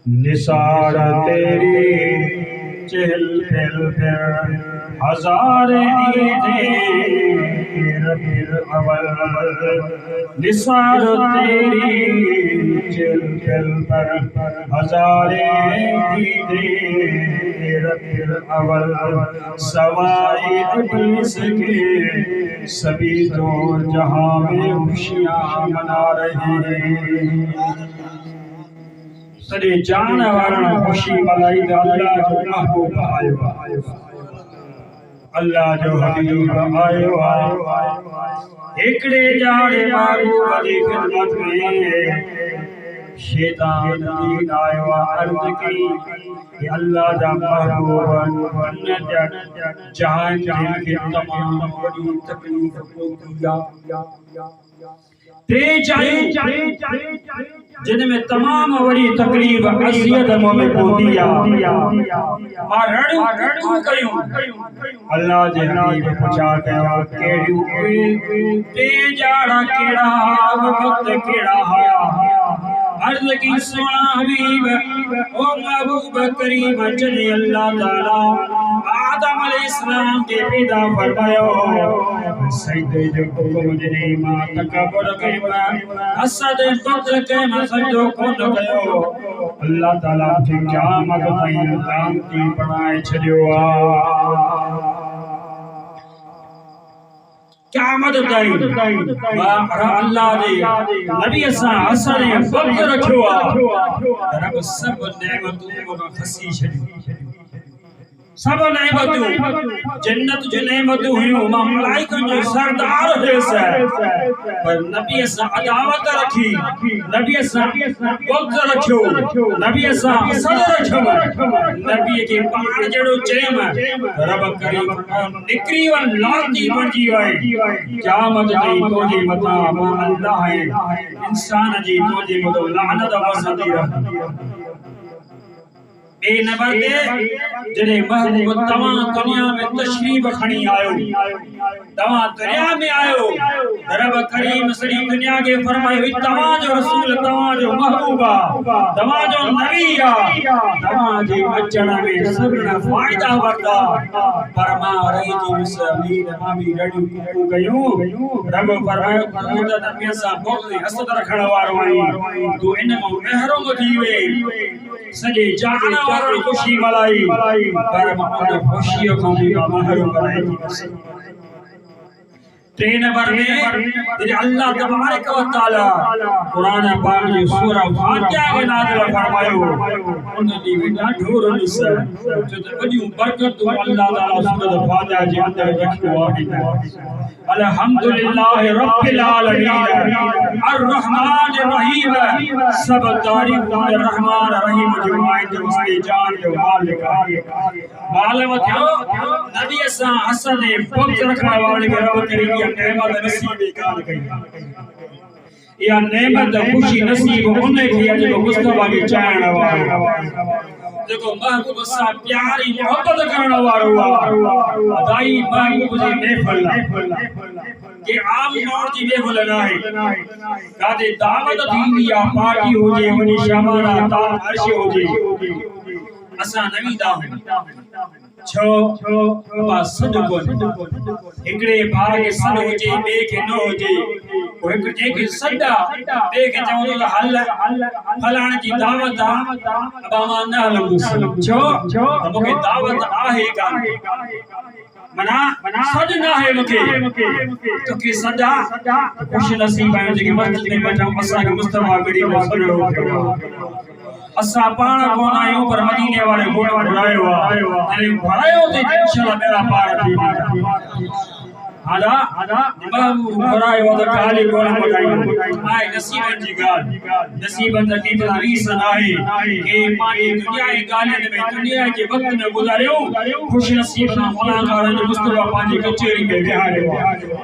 निसार तेरी चहल पहल फिर हज़ारे ईदें रबीउल अव्वल। निसार तेरी चहल पहल पर हज़ारे ईदें रबीउल अव्वल। सवाए इब्लीस के सभी तो जहां में खुशियां मना रहे हैं। सॼे जान वारनि खुशी मल्हाई त अल्लाह जो महबूब आयो, अल्लाह जो हबीब आयो आहे। हिकिड़े ॼाणे महबूब जी ख़िदमत में शैतान दीन आयो आहे। अर्ज़ कई कि अल्लाह जा महबूब जहान खे तमाम वॾी तकलीफ़ पहुती आहे। टे चाहियूं जिनमें तमाम वड़ी तकलीफ अज़ियत में पहुती आहे। मां रड़ियूं कयूं अल्लाह जे हबीब पुछा कयो कहिड़ियूं टे ॼाणा कहिड़ा वक़्त कहिड़ा हुआ। अर्ज़ की सोना हबीब ओ महबूब करीम जॾहिं अल्लाह ताला आदम अलैहिस्सलाम के पैदा फरमायो सजदे जो हुकुम ॾिनई मां तकबर कयो हसद बग़्ज़ कयो मां सजदो कोन कयो। अल्लाह ताला खे क़यामत ताईं लानती बणाए छॾियो आहे। क़यामत ताईं अल्लाह दे नबी सां हसद ऐं बग़्ज़ रखियो आहे। रब सब नेमतूं खसी छॾियूं। सब नेमतूं जन्नत जो नेमतूं हुयूं मां मलाइकनि जो सरदार हुयुसि पर नबी सां अदावत रखी, नबी सां बग़्ज़ रखियो, नबी सां हसद रखियो। नबी के पाण जहिड़ो चयमि रब करीम निकिरी वञ लानती बणिजी वई। क़यामत ताईं तुंहिंजे मथां मां अल्लाह इंसान जी तुंहिंजे मथां लानत वसंदी रहे। ए नंबर ते जॾहिं महबूब तव्हां दुनिया में तशरीफ़ खणी आयो, तव्हां दुनिया में आयो रब करीम सॼी दुनिया खे फरमायो तव्हांजो रसूल तव्हांजो महबूब आहे, तव्हांजो नबी आहे। तव्हांजे अचण में सभिनी फ़ाइदा वरिता पर मां रहिजी वियुसि अमीर मां बि रड़ियूं कयूं। रब फरमायो तूं त नबी सां बग़्ज़ हसद रखण वारो आहीं, तूं इन मां महरूम थी वई। सॼे जान वारनि खुशी मल्हाई पर मां उन खुशीअ खां बि महरूम रहिजी वियुसि। टे नंबर में अल्लाह तबारक व तआला कुरान पाक जो सूरा फातिहा के नाज़िल फरमायो उन दी ॾाढो रुस जो त वॾियूं बरकतूं अल्लाह ताला सूरत फातिहा जे अंदर रखियो आहे। अल्हम्दुलिल्लाह रब्बिल आलमीन अर्रहमानिर रहीम सब तारीफ़ रहमान रहीम जो आयत उसके जान जो मालिक आहे। मालूम थियो नबी सां हसद बग़्ज़ रखण वारे खे रब करीम नेमत नसीब कान कई। या नेमत खुशी नसीब उन्हें खे जो मुस्तफा के चाहण वारो देखो महबूब सां प्यारी मोहब्बत करण वारो अदाई महबूब जी महफिल के आम माण्हू जी महफिल नाहे। काथे दावत थींदी आहे पार्टी हुजे वॾी शामाना ताम अर्श हुजे असां न वेंदा छो बस सद कोन एकड़े भाग के सद होजे बे के न होजे ओ एक जे के सदा बे के चवो तो हल फलाण जी दावत अब मां न हलंदुस छो मुके दावत आहे कान मना सद ना है मुके तो के सदा खुश नसीब है जे मस्जिद में बैठा असा के मुस्तफा गड़ी में सदड़ो असा पाण कोन आयो पर मदीने वाले घोट बुलायो अरे भरायो ते इंशाल्लाह मेरा पार थी आदा भरायो त खाली कोन मटाई आए नसीबन जी गाल नसीबन त की रीस नाहे के पानी दुनिया जी गालन में दुनिया के वक्त में गुजारियो खुश नसीब ना मुलाकात मुस्तफा पांजी कचेरी में विहारियो।